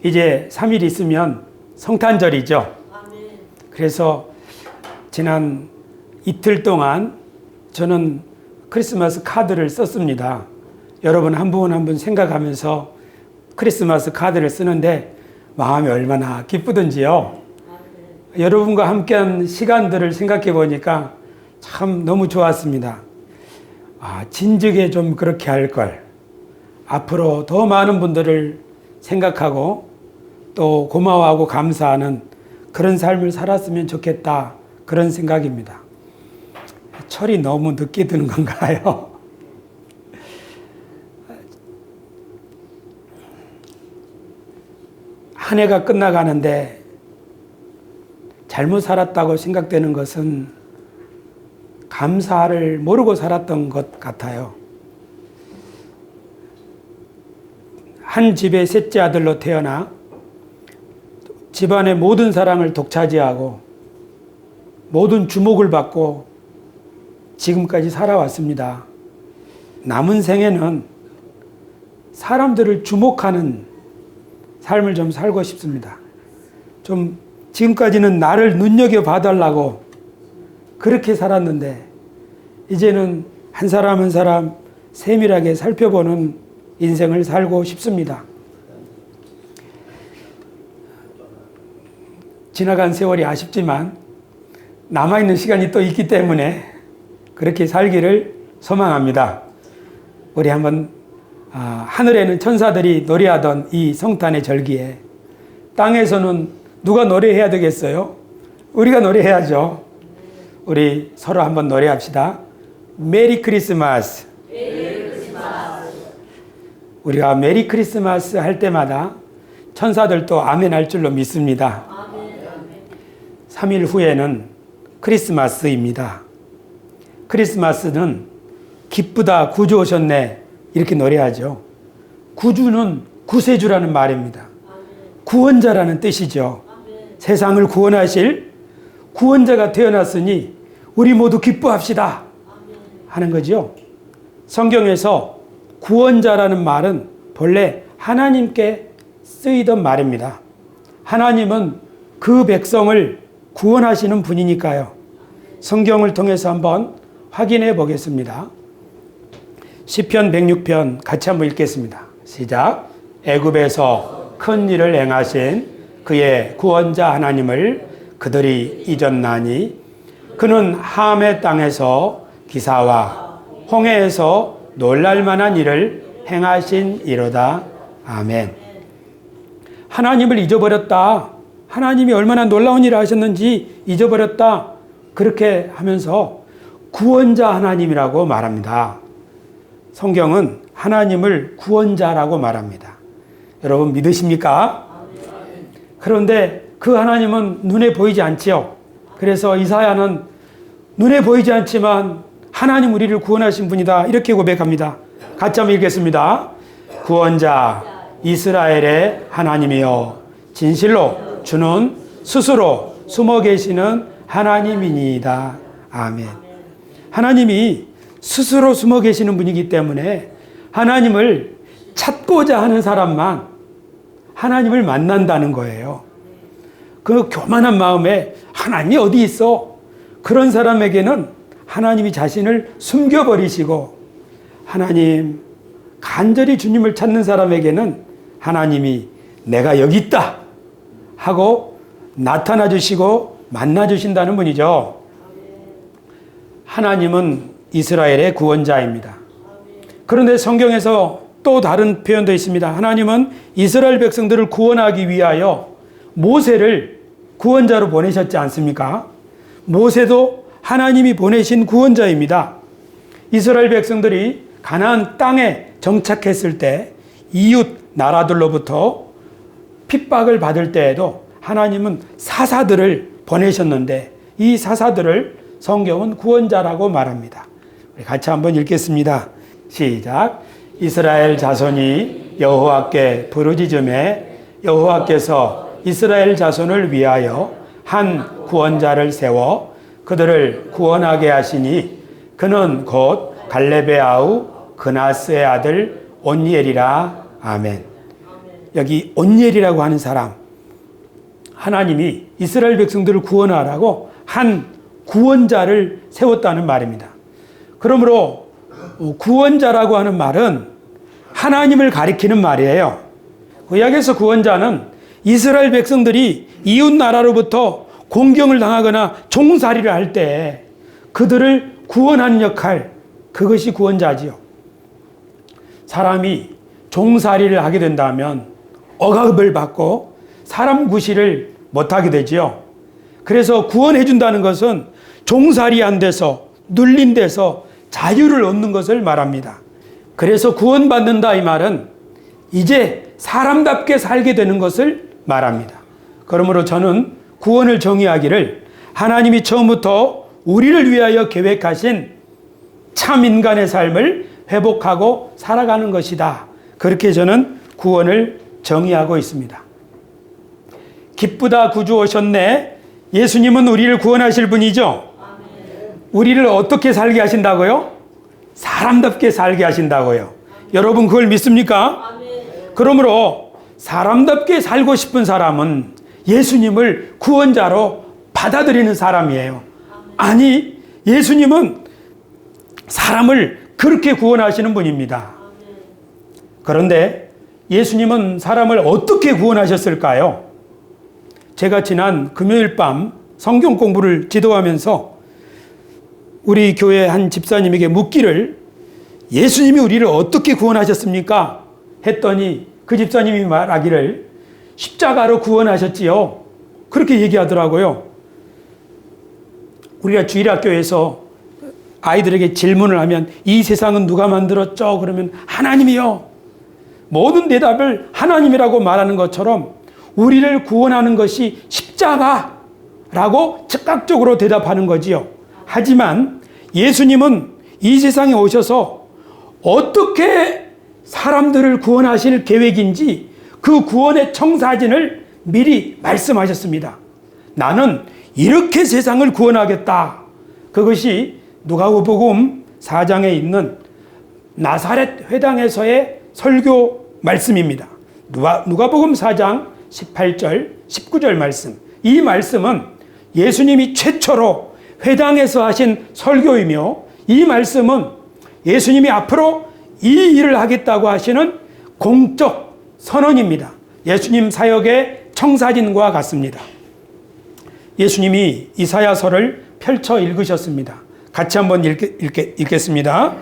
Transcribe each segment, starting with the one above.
이제 3일 있으면 성탄절이죠. 그래서 지난 이틀 동안 저는 크리스마스 카드를 썼습니다. 여러분 한 분 한 분 생각하면서 크리스마스 카드를 쓰는데 마음이 얼마나 기쁘던지요. 여러분과 함께한 시간들을 생각해 보니까 참 너무 좋았습니다. 진즉에 좀 그렇게 할 걸. 앞으로 더 많은 분들을 생각하고 또 고마워하고 감사하는 그런 삶을 살았으면 좋겠다. 그런 생각입니다. 철이 너무 늦게 드는 건가요? 한 해가 끝나가는데 잘못 살았다고 생각되는 것은 감사를 모르고 살았던 것 같아요. 한 집의 셋째 아들로 태어나 집안의 모든 사랑을 독차지하고 모든 주목을 받고 지금까지 살아왔습니다. 남은 생에는 사람들을 주목하는 삶을 좀 살고 싶습니다. 좀 지금까지는 나를 눈여겨봐달라고 그렇게 살았는데 이제는 한 사람 한 사람 세밀하게 살펴보는 인생을 살고 싶습니다. 지나간 세월이 아쉽지만 남아있는 시간이 또 있기 때문에 그렇게 살기를 소망합니다. 우리 한번 하늘에는 천사들이 노래하던 이 성탄의 절기에 땅에서는 누가 노래해야 되겠어요? 우리가 노래해야죠. 우리 서로 한번 노래합시다. 메리 크리스마스. 우리가 메리 크리스마스 할 때마다 천사들도 아멘 할 줄로 믿습니다. 3일 후에는 크리스마스입니다. 크리스마스는 기쁘다 구주 오셨네 이렇게 노래하죠. 구주는 구세주라는 말입니다. 구원자라는 뜻이죠. 세상을 구원하실 구원자가 태어났으니 우리 모두 기뻐합시다 하는 거죠. 성경에서 구원자라는 말은 본래 하나님께 쓰이던 말입니다. 하나님은 그 백성을 구원하시는 분이니까요. 성경을 통해서 한번 확인해 보겠습니다. 시편 106편 같이 한번 읽겠습니다. 시작. 애굽에서 큰 일을 행하신 그의 구원자 하나님을 그들이 잊었나니 그는 함의 땅에서 기사와 홍해에서 놀랄 만한 일을 행하신 이로다. 아멘. 하나님을 잊어버렸다. 하나님이 얼마나 놀라운 일을 하셨는지 잊어버렸다. 그렇게 하면서 구원자 하나님이라고 말합니다. 성경은 하나님을 구원자라고 말합니다. 여러분 믿으십니까? 그런데 그 하나님은 눈에 보이지 않지요. 그래서 이사야는 눈에 보이지 않지만 하나님 우리를 구원하신 분이다 이렇게 고백합니다. 같이 한번 읽겠습니다. 구원자 이스라엘의 하나님이여 진실로 주는 스스로 숨어 계시는 하나님이니이다. 아멘. 하나님이 스스로 숨어 계시는 분이기 때문에 하나님을 찾고자 하는 사람만 하나님을 만난다는 거예요. 그 교만한 마음에 하나님이 어디 있어? 그런 사람에게는 하나님이 자신을 숨겨버리시고 하나님, 간절히 주님을 찾는 사람에게는 하나님이 내가 여기 있다 하고 나타나 주시고 만나 주신다는 분이죠. 하나님은 이스라엘의 구원자입니다. 그런데 성경에서 또 다른 표현도 있습니다. 하나님은 이스라엘 백성들을 구원하기 위하여 모세를 구원자로 보내셨지 않습니까? 모세도 하나님이 보내신 구원자입니다. 이스라엘 백성들이 가나안 땅에 정착했을 때 이웃 나라들로부터 핍박을 받을 때에도 하나님은 사사들을 보내셨는데 이 사사들을 성경은 구원자라고 말합니다. 우리 같이 한번 읽겠습니다. 시작. 이스라엘 자손이 여호와께 부르짖음에 여호와께서 이스라엘 자손을 위하여 한 구원자를 세워 그들을 구원하게 하시니 그는 곧 갈렙의 아우 그나스의 아들 온니엘이라. 아멘. 여기 온니엘이라고 하는 사람, 하나님이 이스라엘 백성들을 구원하라고 한 구원자를 세웠다는 말입니다. 그러므로 구원자라고 하는 말은 하나님을 가리키는 말이에요. 구약에서 구원자는 이스라엘 백성들이 이웃 나라로부터 공경을 당하거나 종살이를 할 때 그들을 구원하는 역할, 그것이 구원자지요. 사람이 종살이를 하게 된다면 억압을 받고 사람 구실을 못하게 되지요. 그래서 구원해 준다는 것은 종살이 안 돼서 눌린 데서 자유를 얻는 것을 말합니다. 그래서 구원받는다 이 말은 이제 사람답게 살게 되는 것을 말합니다. 그러므로 저는 구원을 정의하기를 하나님이 처음부터 우리를 위하여 계획하신 참 인간의 삶을 회복하고 살아가는 것이다. 그렇게 저는 구원을 정의하고 있습니다. 기쁘다 구주 오셨네. 예수님은 우리를 구원하실 분이죠. 우리를 어떻게 살게 하신다고요? 사람답게 살게 하신다고요. 여러분 그걸 믿습니까? 그러므로 사람답게 살고 싶은 사람은 예수님을 구원자로 받아들이는 사람이에요. 아니, 예수님은 사람을 그렇게 구원하시는 분입니다. 그런데 예수님은 사람을 어떻게 구원하셨을까요? 제가 지난 금요일 밤 성경 공부를 지도하면서 우리 교회 한 집사님에게 묻기를 예수님이 우리를 어떻게 구원하셨습니까? 했더니 그 집사님이 말하기를 십자가로 구원하셨지요. 그렇게 얘기하더라고요. 우리가 주일학교에서 아이들에게 질문을 하면 이 세상은 누가 만들었죠? 그러면 하나님이요. 모든 대답을 하나님이라고 말하는 것처럼 우리를 구원하는 것이 십자가라고 즉각적으로 대답하는 거지요. 하지만 예수님은 이 세상에 오셔서 어떻게 사람들을 구원하실 계획인지 그 구원의 청사진을 미리 말씀하셨습니다. 나는 이렇게 세상을 구원하겠다. 그것이 누가복음 4장에 있는 나사렛 회당에서의 설교 말씀입니다. 누가복음 4장 18절, 19절 말씀. 이 말씀은 예수님이 최초로 회당에서 하신 설교이며 이 말씀은 예수님이 앞으로 이 일을 하겠다고 하시는 공적 선언입니다. 예수님 사역의 청사진과 같습니다. 예수님이 이사야서를 펼쳐 읽으셨습니다. 같이 한번 읽겠습니다.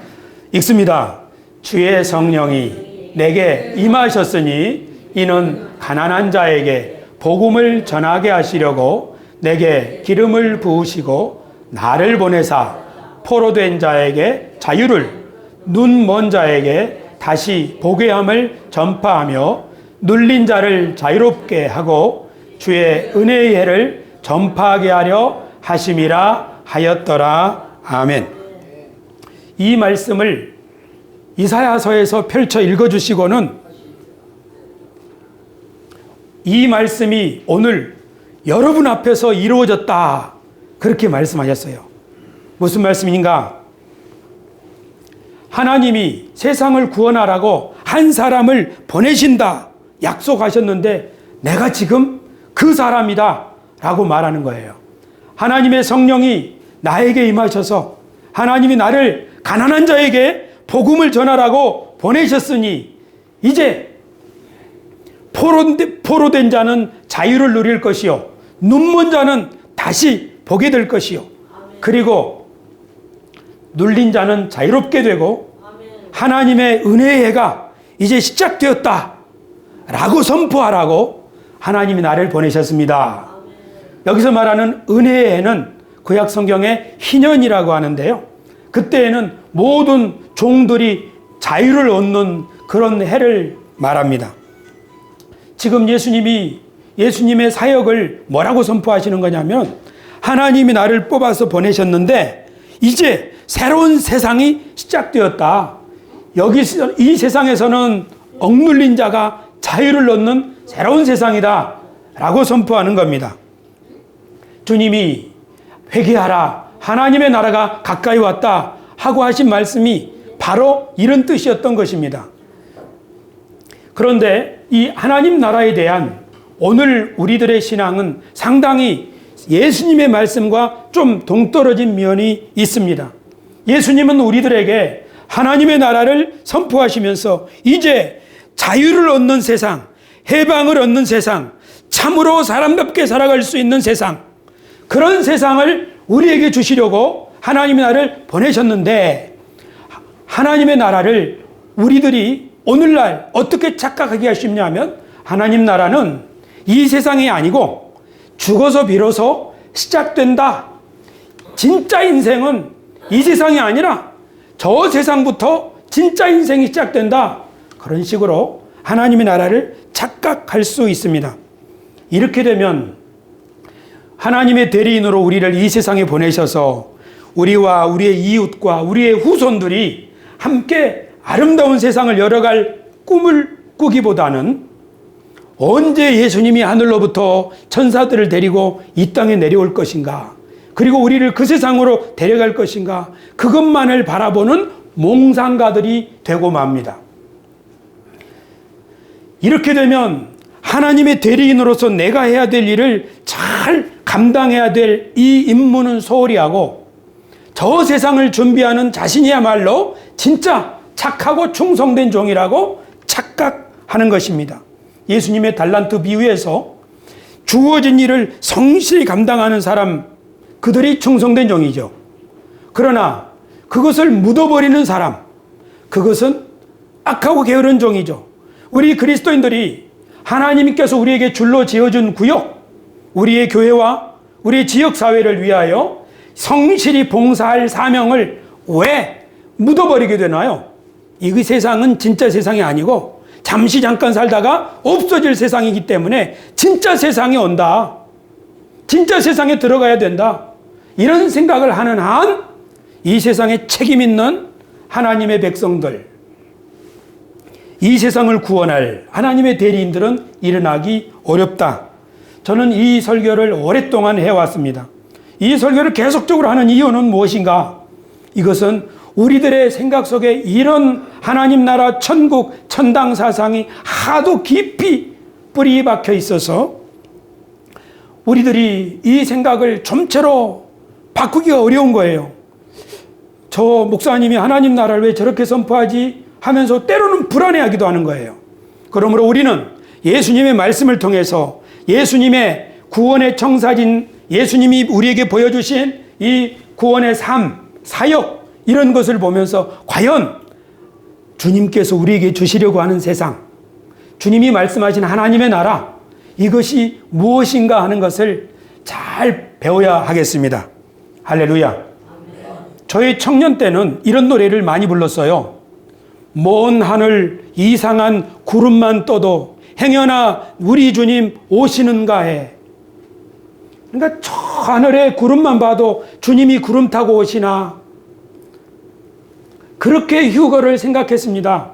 읽습니다. 주의 성령이 내게 임하셨으니 이는 가난한 자에게 복음을 전하게 하시려고 내게 기름을 부으시고 나를 보내사 포로된 자에게 자유를, 눈 먼 자에게 다시 보게 함을 전파하며 눌린 자를 자유롭게 하고 주의 은혜의 해를 전파하게 하려 하심이라 하였더라. 아멘. 이 말씀을 이사야서에서 펼쳐 읽어주시고는 이 말씀이 오늘 여러분 앞에서 이루어졌다. 그렇게 말씀하셨어요. 무슨 말씀인가? 하나님이 세상을 구원하라고 한 사람을 보내신다. 약속하셨는데 내가 지금 그 사람이다. 라고 말하는 거예요. 하나님의 성령이 나에게 임하셔서 하나님이 나를 가난한 자에게 복음을 전하라고 보내셨으니 이제 포로된 자는 자유를 누릴 것이요 눈먼 자는 다시 보게 될 것이요 그리고 눌린 자는 자유롭게 되고 하나님의 은혜의 해가 이제 시작되었다 라고 선포하라고 하나님이 나를 보내셨습니다. 여기서 말하는 은혜의 해는 구약 성경의 희년이라고 하는데요. 그때에는 모든 종들이 자유를 얻는 그런 해를 말합니다. 지금 예수님의 사역을 뭐라고 선포하시는 거냐면 하나님이 나를 뽑아서 보내셨는데 이제 새로운 세상이 시작되었다. 이 세상에서는 억눌린 자가 자유를 얻는 새로운 세상이다 라고 선포하는 겁니다. 주님이 회개하라 하나님의 나라가 가까이 왔다 하고 하신 말씀이 바로 이런 뜻이었던 것입니다. 그런데 이 하나님 나라에 대한 오늘 우리들의 신앙은 상당히 예수님의 말씀과 좀 동떨어진 면이 있습니다. 예수님은 우리들에게 하나님의 나라를 선포하시면서 이제 자유를 얻는 세상, 해방을 얻는 세상, 참으로 사람답게 살아갈 수 있는 세상, 그런 세상을 우리에게 주시려고 하나님의 나라를 보내셨는데, 하나님의 나라를 우리들이 오늘날 어떻게 착각하게 하시냐면, 하나님 나라는 이 세상이 아니고 죽어서 비로소 시작된다. 진짜 인생은 이 세상이 아니라 저 세상부터 진짜 인생이 시작된다. 그런 식으로 하나님의 나라를 착각할 수 있습니다. 이렇게 되면 하나님의 대리인으로 우리를 이 세상에 보내셔서 우리와 우리의 이웃과 우리의 후손들이 함께 아름다운 세상을 열어갈 꿈을 꾸기보다는 언제 예수님이 하늘로부터 천사들을 데리고 이 땅에 내려올 것인가, 그리고 우리를 그 세상으로 데려갈 것인가, 그것만을 바라보는 몽상가들이 되고 맙니다. 이렇게 되면 하나님의 대리인으로서 내가 해야 될 일을 잘 감당해야 될 이 임무는 소홀히 하고, 저 세상을 준비하는 자신이야말로 진짜 착하고 충성된 종이라고 착각하는 것입니다. 예수님의 달란트 비유에서 주어진 일을 성실히 감당하는 사람, 그들이 충성된 종이죠. 그러나 그것을 묻어버리는 사람, 그것은 악하고 게으른 종이죠. 우리 그리스도인들이 하나님께서 우리에게 줄로 지어준 구역, 우리의 교회와 우리 지역사회를 위하여 성실히 봉사할 사명을 왜 묻어버리게 되나요? 이 세상은 진짜 세상이 아니고 잠시 잠깐 살다가 없어질 세상이기 때문에 진짜 세상이 온다, 진짜 세상에 들어가야 된다, 이런 생각을 하는 한 이 세상에 책임 있는 하나님의 백성들, 이 세상을 구원할 하나님의 대리인들은 일어나기 어렵다. 저는 이 설교를 오랫동안 해왔습니다. 이 설교를 계속적으로 하는 이유는 무엇인가? 이것은 우리들의 생각 속에 이런 하나님 나라, 천국, 천당 사상이 하도 깊이 뿌리 박혀 있어서 우리들이 이 생각을 좀채로 바꾸기가 어려운 거예요. 저 목사님이 하나님 나라를 왜 저렇게 선포하지 하면서 때로는 불안해하기도 하는 거예요. 그러므로 우리는 예수님의 말씀을 통해서 예수님의 구원의 청사진, 예수님이 우리에게 보여주신 이 구원의 삶, 사역, 이런 것을 보면서 과연 주님께서 우리에게 주시려고 하는 세상, 주님이 말씀하신 하나님의 나라, 이것이 무엇인가 하는 것을 잘 배워야 하겠습니다. 할렐루야. 저희 청년 때는 이런 노래를 많이 불렀어요. 먼 하늘 이상한 구름만 떠도 행여나 우리 주님 오시는가 해. 그러니까 저 하늘에 구름만 봐도 주님이 구름 타고 오시나, 그렇게 휴거를 생각했습니다.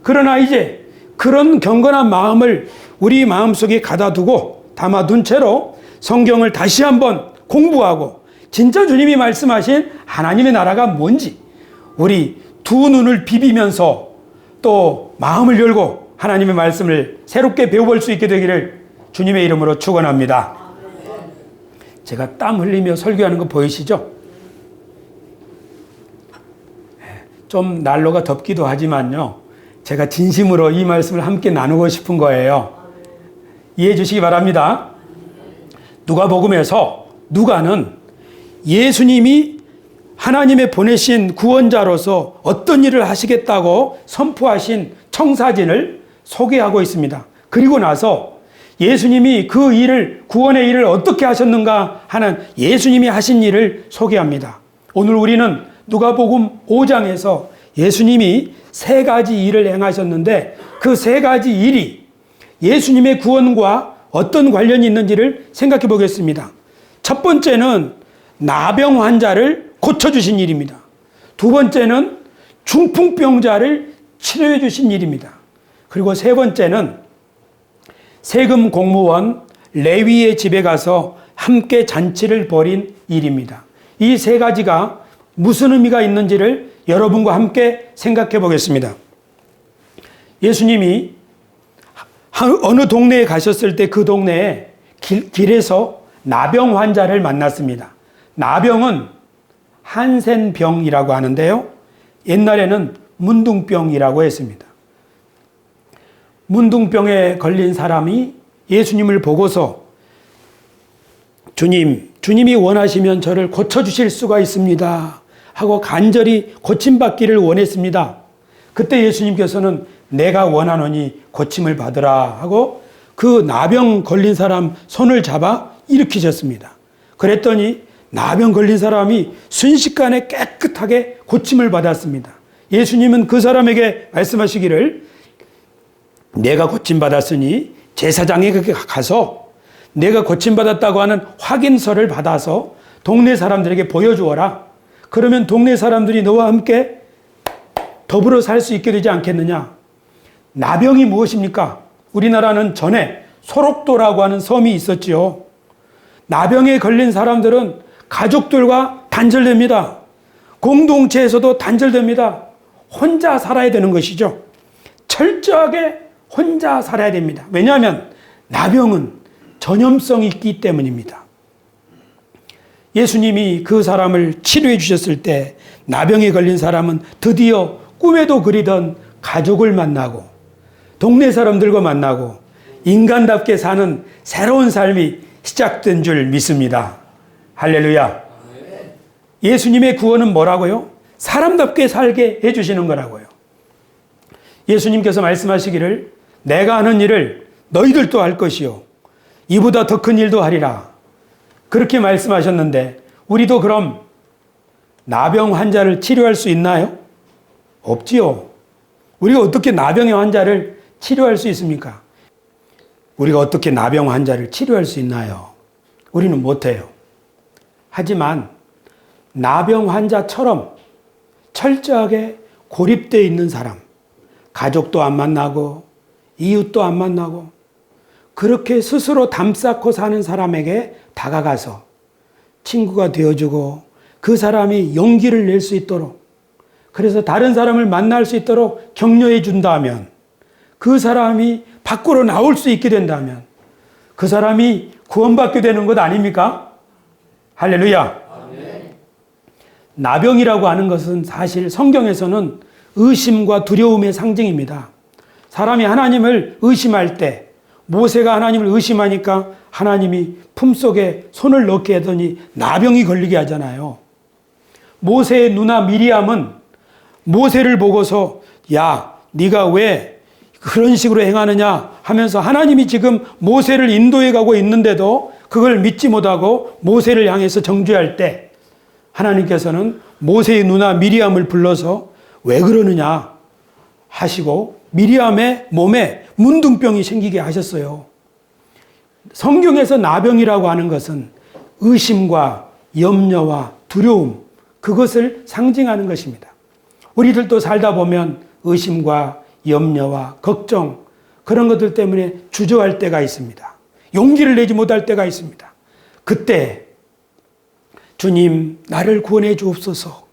그러나 이제 그런 경건한 마음을 우리 마음속에 가다두고 담아둔 채로 성경을 다시 한번 공부하고 진짜 주님이 말씀하신 하나님의 나라가 뭔지 우리 두 눈을 비비면서 또 마음을 열고 하나님의 말씀을 새롭게 배워볼 수 있게 되기를 주님의 이름으로 축원합니다. 제가 땀 흘리며 설교하는 거 보이시죠? 좀 난로가 덥기도 하지만요, 제가 진심으로 이 말씀을 함께 나누고 싶은 거예요. 이해해 주시기 바랍니다. 누가복음에서 누가는 예수님이 하나님의 보내신 구원자로서 어떤 일을 하시겠다고 선포하신 청사진을 소개하고 있습니다. 그리고 나서 예수님이 그 일을, 구원의 일을 어떻게 하셨는가 하는 예수님이 하신 일을 소개합니다. 오늘 우리는 누가복음 5장에서 예수님이 세 가지 일을 행하셨는데 그 세 가지 일이 예수님의 구원과 어떤 관련이 있는지를 생각해 보겠습니다. 첫 번째는 나병 환자를 고쳐주신 일입니다. 두 번째는 중풍병자를 치료해 주신 일입니다. 그리고 세 번째는 세금 공무원 레위의 집에 가서 함께 잔치를 벌인 일입니다. 이 세 가지가 무슨 의미가 있는지를 여러분과 함께 생각해 보겠습니다. 예수님이 어느 동네에 가셨을 때 그 동네에 길에서 나병 환자를 만났습니다. 나병은 한센병이라고 하는데요. 옛날에는 문둥병이라고 했습니다. 문둥병에 걸린 사람이 예수님을 보고서 주님이 원하시면 저를 고쳐주실 수가 있습니다 하고 간절히 고침받기를 원했습니다. 그때 예수님께서는 내가 원하노니 고침을 받으라 하고 그 나병 걸린 사람 손을 잡아 일으키셨습니다. 그랬더니 나병 걸린 사람이 순식간에 깨끗하게 고침을 받았습니다. 예수님은 그 사람에게 말씀하시기를 내가 고침받았으니 제사장에게 가서 내가 고침받았다고 하는 확인서를 받아서 동네 사람들에게 보여주어라. 그러면 동네 사람들이 너와 함께 더불어 살 수 있게 되지 않겠느냐. 나병이 무엇입니까? 우리나라는 전에 소록도라고 하는 섬이 있었지요. 나병에 걸린 사람들은 가족들과 단절됩니다. 공동체에서도 단절됩니다. 혼자 살아야 되는 것이죠. 철저하게 혼자 살아야 됩니다. 왜냐하면 나병은 전염성이 있기 때문입니다. 예수님이 그 사람을 치료해 주셨을 때 나병에 걸린 사람은 드디어 꿈에도 그리던 가족을 만나고 동네 사람들과 만나고 인간답게 사는 새로운 삶이 시작된 줄 믿습니다. 할렐루야. 예수님의 구원은 뭐라고요? 사람답게 살게 해주시는 거라고요. 예수님께서 말씀하시기를 내가 하는 일을 너희들도 할 것이요 이보다 더 큰 일도 하리라. 그렇게 말씀하셨는데 우리도 그럼 나병 환자를 치료할 수 있나요? 없지요. 우리가 어떻게 나병의 환자를 치료할 수 있습니까? 우리가 어떻게 나병 환자를 치료할 수 있나요? 우리는 못해요. 하지만 나병 환자처럼 철저하게 고립되어 있는 사람, 가족도 안 만나고 이웃도 안 만나고 그렇게 스스로 담쌓고 사는 사람에게 다가가서 친구가 되어주고 그 사람이 용기를 낼 수 있도록, 그래서 다른 사람을 만날 수 있도록 격려해 준다면, 그 사람이 밖으로 나올 수 있게 된다면 그 사람이 구원받게 되는 것 아닙니까? 할렐루야. 아멘. 나병이라고 하는 것은 사실 성경에서는 의심과 두려움의 상징입니다. 사람이 하나님을 의심할 때, 모세가 하나님을 의심하니까 하나님이 품속에 손을 넣게 하더니 나병이 걸리게 하잖아요. 모세의 누나 미리암은 모세를 보고서 야, 네가 왜 그런 식으로 행하느냐 하면서 하나님이 지금 모세를 인도해 가고 있는데도 그걸 믿지 못하고 모세를 향해서 정죄할 때 하나님께서는 모세의 누나 미리암을 불러서 왜 그러느냐 하시고 미리암의 몸에 문둥병이 생기게 하셨어요. 성경에서 나병이라고 하는 것은 의심과 염려와 두려움, 그것을 상징하는 것입니다. 우리들도 살다 보면 의심과 염려와 걱정, 그런 것들 때문에 주저할 때가 있습니다. 용기를 내지 못할 때가 있습니다. 그때 주님 나를 구원해 주옵소서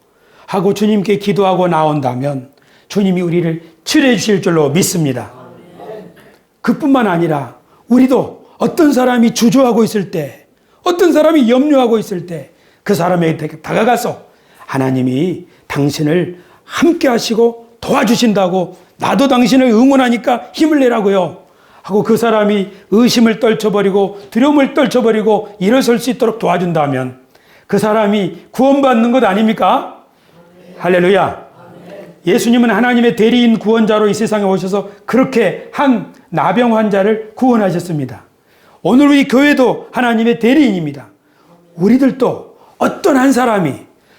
하고 주님께 기도하고 나온다면 주님이 우리를 치료해 주실 줄로 믿습니다. 그뿐만 아니라 우리도 어떤 사람이 주저하고 있을 때, 어떤 사람이 염려하고 있을 때 그 사람에게 다가가서 하나님이 당신을 함께 하시고 도와주신다고, 나도 당신을 응원하니까 힘을 내라고요 하고 그 사람이 의심을 떨쳐버리고 두려움을 떨쳐버리고 일어설 수 있도록 도와준다면 그 사람이 구원받는 것 아닙니까? 할렐루야. 예수님은 하나님의 대리인 구원자로 이 세상에 오셔서 그렇게 한 나병 환자를 구원하셨습니다. 오늘 우리 교회도 하나님의 대리인입니다. 우리들도 어떤 한 사람이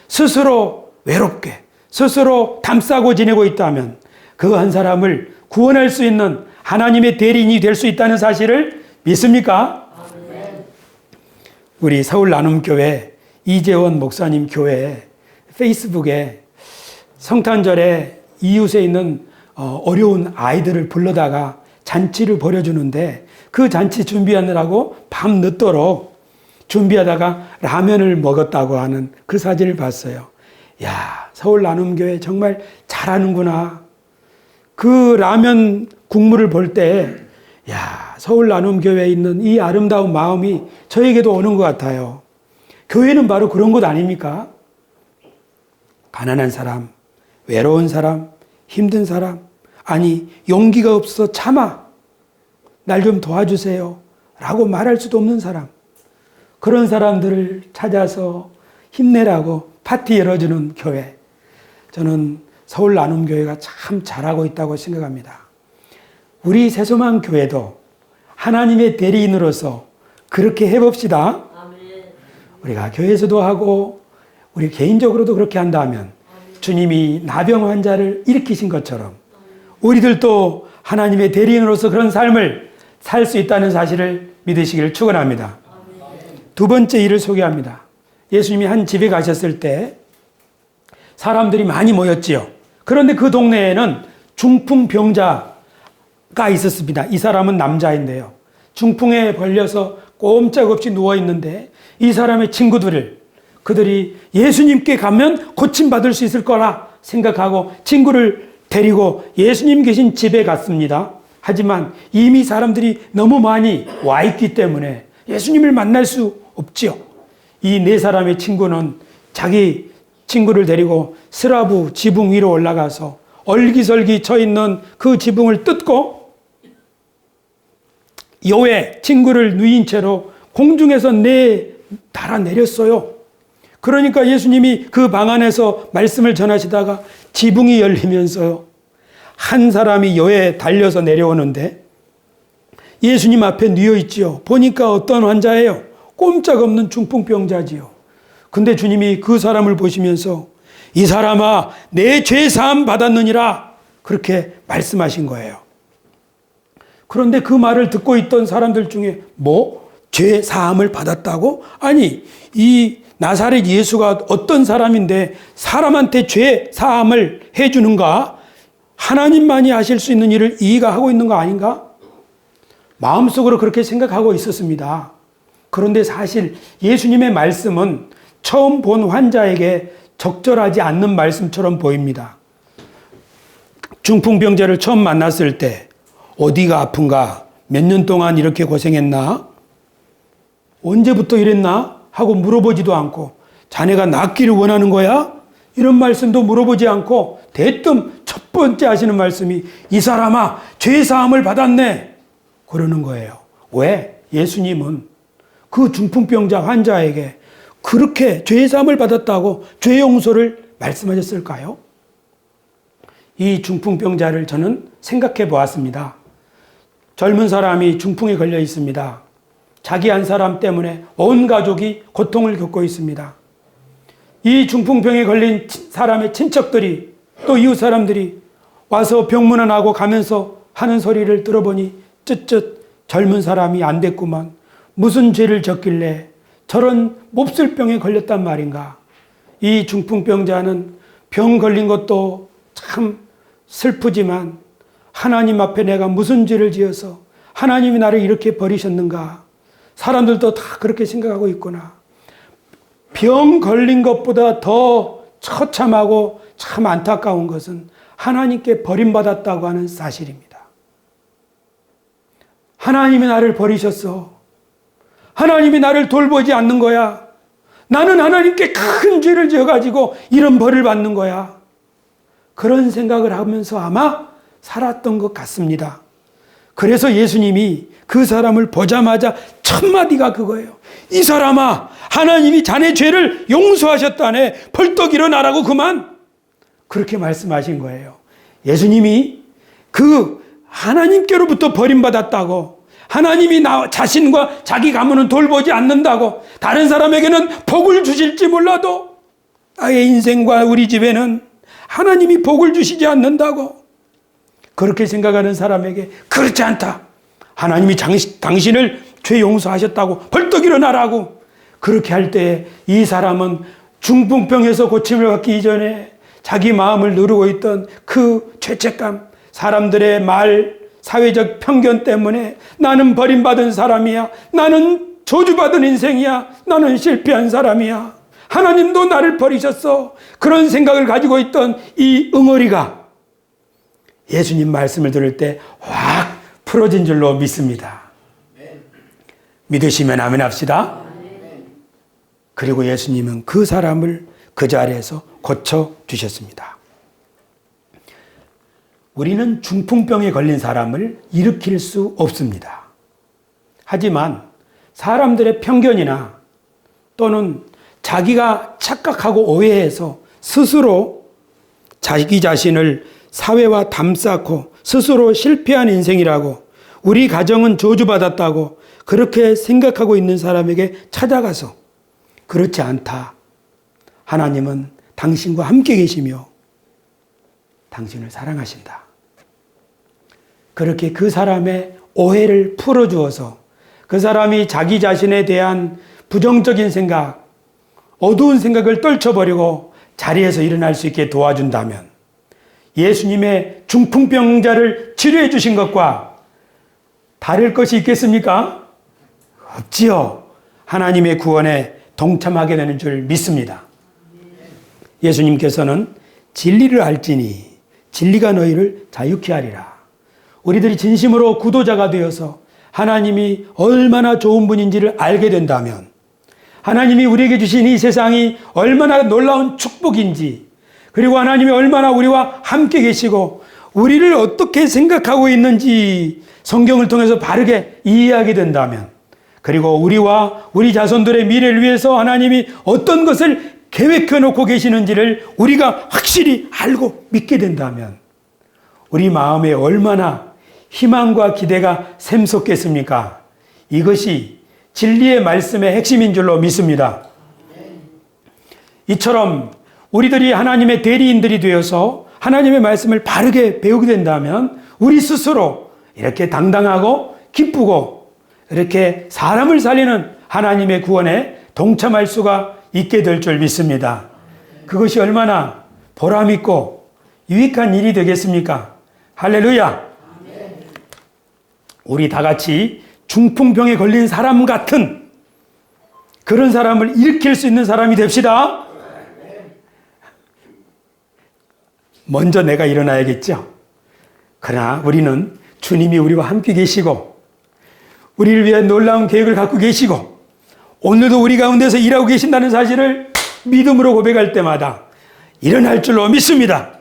스스로 외롭게 스스로 담싸고 지내고 있다면 그 한 사람을 구원할 수 있는 하나님의 대리인이 될 수 있다는 사실을 믿습니까? 우리 서울 나눔교회 이재원 목사님 교회 페이스북에 성탄절에 이웃에 있는 어려운 아이들을 불러다가 잔치를 벌여주는데 그 잔치 준비하느라고 밤 늦도록 준비하다가 라면을 먹었다고 하는 그 사진을 봤어요. 야, 서울 나눔교회 정말 잘하는구나. 그 라면 국물을 볼 때 야, 서울 나눔교회에 있는 이 아름다운 마음이 저에게도 오는 것 같아요. 교회는 바로 그런 곳 아닙니까? 가난한 사람, 외로운 사람, 힘든 사람, 아니 용기가 없어 참아 날 좀 도와주세요 라고 말할 수도 없는 사람, 그런 사람들을 찾아서 힘내라고 파티 열어주는 교회, 저는 서울 나눔교회가 참 잘하고 있다고 생각합니다. 우리 새소망 교회도 하나님의 대리인으로서 그렇게 해봅시다. 우리가 교회에서도 하고 우리 개인적으로도 그렇게 한다면 주님이 나병 환자를 일으키신 것처럼 우리들도 하나님의 대리인으로서 그런 삶을 살 수 있다는 사실을 믿으시기를 축원합니다. 두 번째 일을 소개합니다. 예수님이 한 집에 가셨을 때 사람들이 많이 모였지요. 그런데 그 동네에는 중풍병자가 있었습니다. 이 사람은 남자인데요. 중풍에 걸려서 꼼짝없이 누워있는데 이 사람의 친구들을, 그들이 예수님께 가면 고침받을 수 있을 거라 생각하고 친구를 데리고 예수님 계신 집에 갔습니다. 하지만 이미 사람들이 너무 많이 와 있기 때문에 예수님을 만날 수 없지요. 이 네 사람의 친구는 자기 친구를 데리고 스라브 지붕 위로 올라가서 얼기설기 쳐 있는 그 지붕을 뜯고 요에 친구를 누인 채로 공중에서 달아내렸어요. 그러니까 예수님이 그 방 안에서 말씀을 전하시다가 지붕이 열리면서요, 한 사람이 요에 달려서 내려오는데 예수님 앞에 누워 있지요. 보니까 어떤 환자예요? 꼼짝없는 중풍병자지요. 근데 주님이 그 사람을 보시면서 이 사람아 내 죄 사함 받았느니라 그렇게 말씀하신 거예요. 그런데 그 말을 듣고 있던 사람들 중에 뭐? 죄 사함을 받았다고? 아니 이 나사렛 예수가 어떤 사람인데 사람한테 죄 사함을 해주는가? 하나님만이 하실 수 있는 일을 이가 하고 있는 거 아닌가? 마음속으로 그렇게 생각하고 있었습니다. 그런데 사실 예수님의 말씀은 처음 본 환자에게 적절하지 않는 말씀처럼 보입니다. 중풍병자를 처음 만났을 때 어디가 아픈가? 몇 년 동안 이렇게 고생했나? 언제부터 이랬나? 하고 물어보지도 않고 자네가 낫기를 원하는 거야? 이런 말씀도 물어보지 않고 대뜸 첫 번째 하시는 말씀이 이 사람아 죄사함을 받았네 그러는 거예요. 왜? 예수님은 그 중풍병자 환자에게 그렇게 죄사함을 받았다고 죄 용서를 말씀하셨을까요? 이 중풍병자를 저는 생각해 보았습니다. 젊은 사람이 중풍에 걸려 있습니다. 자기 한 사람 때문에 온 가족이 고통을 겪고 있습니다. 이 중풍병에 걸린 사람의 친척들이 또 이웃 사람들이 와서 병문안하고 가면서 하는 소리를 들어보니 쯧쯧 젊은 사람이 안 됐구만. 무슨 죄를 졌길래 저런 몹쓸 병에 걸렸단 말인가. 이 중풍병자는 병 걸린 것도 참 슬프지만 하나님 앞에 내가 무슨 죄를 지어서 하나님이 나를 이렇게 버리셨는가. 사람들도 다 그렇게 생각하고 있구나. 병 걸린 것보다 더 처참하고 참 안타까운 것은 하나님께 버림받았다고 하는 사실입니다. 하나님이 나를 버리셨어. 하나님이 나를 돌보지 않는 거야. 나는 하나님께 큰 죄를 지어가지고 이런 벌을 받는 거야. 그런 생각을 하면서 아마 살았던 것 같습니다. 그래서 예수님이 그 사람을 보자마자 첫 마디가 그거예요. 이 사람아, 하나님이 자네 죄를 용서하셨다네. 벌떡 일어나라고 그만. 그렇게 말씀하신 거예요. 예수님이 그 하나님께로부터 버림받았다고, 하나님이 나 자신과 자기 가문은 돌보지 않는다고, 다른 사람에게는 복을 주실지 몰라도 나의 인생과 우리 집에는 하나님이 복을 주시지 않는다고 그렇게 생각하는 사람에게 그렇지 않다. 하나님이 당신을 죄 용서하셨다고 벌떡 일어나라고 그렇게 할 때 이 사람은 중풍병에서 고침을 받기 이전에 자기 마음을 누르고 있던 그 죄책감, 사람들의 말, 사회적 편견 때문에 나는 버림받은 사람이야. 나는 저주받은 인생이야. 나는 실패한 사람이야. 하나님도 나를 버리셨어. 그런 생각을 가지고 있던 이 응어리가 예수님 말씀을 들을 때 확 풀어진 줄로 믿습니다. 믿으시면 아멘 합시다. 그리고 예수님은 그 사람을 그 자리에서 고쳐주셨습니다. 우리는 중풍병에 걸린 사람을 일으킬 수 없습니다. 하지만 사람들의 편견이나 또는 자기가 착각하고 오해해서 스스로 자기 자신을 사회와 담쌓고 스스로 실패한 인생이라고, 우리 가정은 저주받았다고 그렇게 생각하고 있는 사람에게 찾아가서 그렇지 않다. 하나님은 당신과 함께 계시며 당신을 사랑하신다. 그렇게 그 사람의 오해를 풀어주어서 그 사람이 자기 자신에 대한 부정적인 생각, 어두운 생각을 떨쳐버리고 자리에서 일어날 수 있게 도와준다면 예수님의 중풍병자를 치료해 주신 것과 다를 것이 있겠습니까? 없지요. 하나님의 구원에 동참하게 되는 줄 믿습니다. 예수님께서는 진리를 알지니 진리가 너희를 자유케 하리라. 우리들이 진심으로 구도자가 되어서 하나님이 얼마나 좋은 분인지를 알게 된다면, 하나님이 우리에게 주신 이 세상이 얼마나 놀라운 축복인지, 그리고 하나님이 얼마나 우리와 함께 계시고 우리를 어떻게 생각하고 있는지 성경을 통해서 바르게 이해하게 된다면, 그리고 우리와 우리 자손들의 미래를 위해서 하나님이 어떤 것을 계획해 놓고 계시는지를 우리가 확실히 알고 믿게 된다면 우리 마음에 얼마나 희망과 기대가 샘솟겠습니까? 이것이 진리의 말씀의 핵심인 줄로 믿습니다. 이처럼 우리들이 하나님의 대리인들이 되어서 하나님의 말씀을 바르게 배우게 된다면 우리 스스로 이렇게 당당하고 기쁘고 이렇게 사람을 살리는 하나님의 구원에 동참할 수가 있게 될 줄 믿습니다. 그것이 얼마나 보람있고 유익한 일이 되겠습니까? 할렐루야! 우리 다 같이 중풍병에 걸린 사람 같은 그런 사람을 일으킬 수 있는 사람이 됩시다. 먼저 내가 일어나야겠죠. 그러나 우리는 주님이 우리와 함께 계시고 우리를 위해 놀라운 계획을 갖고 계시고 오늘도 우리 가운데서 일하고 계신다는 사실을 믿음으로 고백할 때마다 일어날 줄로 믿습니다.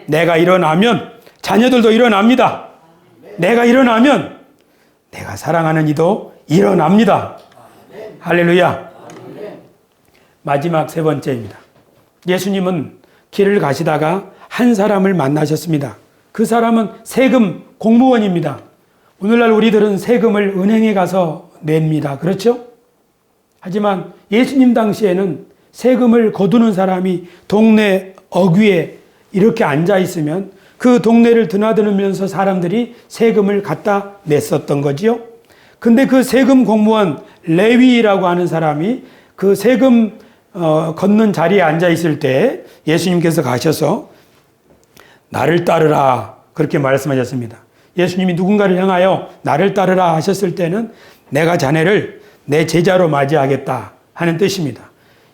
내가 일어나면 자녀들도 일어납니다. 내가 일어나면 내가 사랑하는 이도 일어납니다. 할렐루야. 마지막 세 번째입니다. 예수님은 길을 가시다가 한 사람을 만나셨습니다. 그 사람은 세금 공무원입니다. 오늘날 우리들은 세금을 은행에 가서 냅니다. 그렇죠? 하지만 예수님 당시에는 세금을 거두는 사람이 동네 어귀에 이렇게 앉아 있으면 그 동네를 드나드면서 사람들이 세금을 갖다 냈었던 거지요. 근데 그 세금 공무원 레위라고 하는 사람이 그 세금 걷는 자리에 앉아 있을 때 예수님께서 가셔서 나를 따르라 그렇게 말씀하셨습니다. 예수님이 누군가를 향하여 나를 따르라 하셨을 때는 내가 자네를 내 제자로 맞이하겠다 하는 뜻입니다.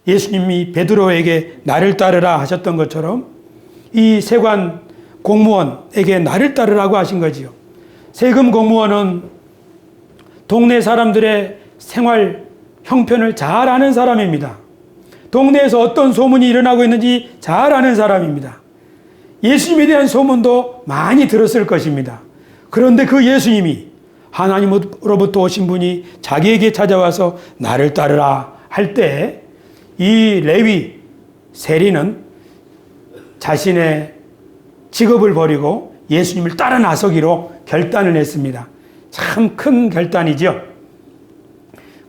예수님이 베드로에게 나를 따르라 하셨던 것처럼 이 세관 공무원에게 나를 따르라고 하신 거지요. 세금 공무원은 동네 사람들의 생활 형편을 잘 아는 사람입니다. 동네에서 어떤 소문이 일어나고 있는지 잘 아는 사람입니다. 예수님에 대한 소문도 많이 들었을 것입니다. 그런데 그 예수님이 하나님으로부터 오신 분이 자기에게 찾아와서 나를 따르라 할 때 이 레위 세리는 자신의 직업을 버리고 예수님을 따라 나서기로 결단을 했습니다. 참 큰 결단이죠.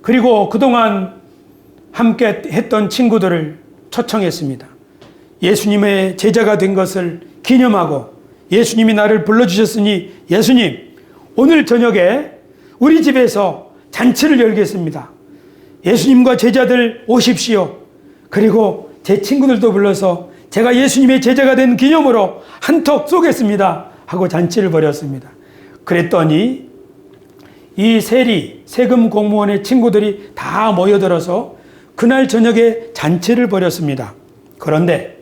그리고 그동안 함께 했던 친구들을 초청했습니다. 예수님의 제자가 된 것을 기념하고 예수님이 나를 불러주셨으니 예수님 오늘 저녁에 우리 집에서 잔치를 열겠습니다. 예수님과 제자들 오십시오. 그리고 제 친구들도 불러서 제가 예수님의 제자가 된 기념으로 한턱 쏘겠습니다 하고 잔치를 벌였습니다. 그랬더니 이 세금 공무원의 친구들이 다 모여들어서 그날 저녁에 잔치를 벌였습니다. 그런데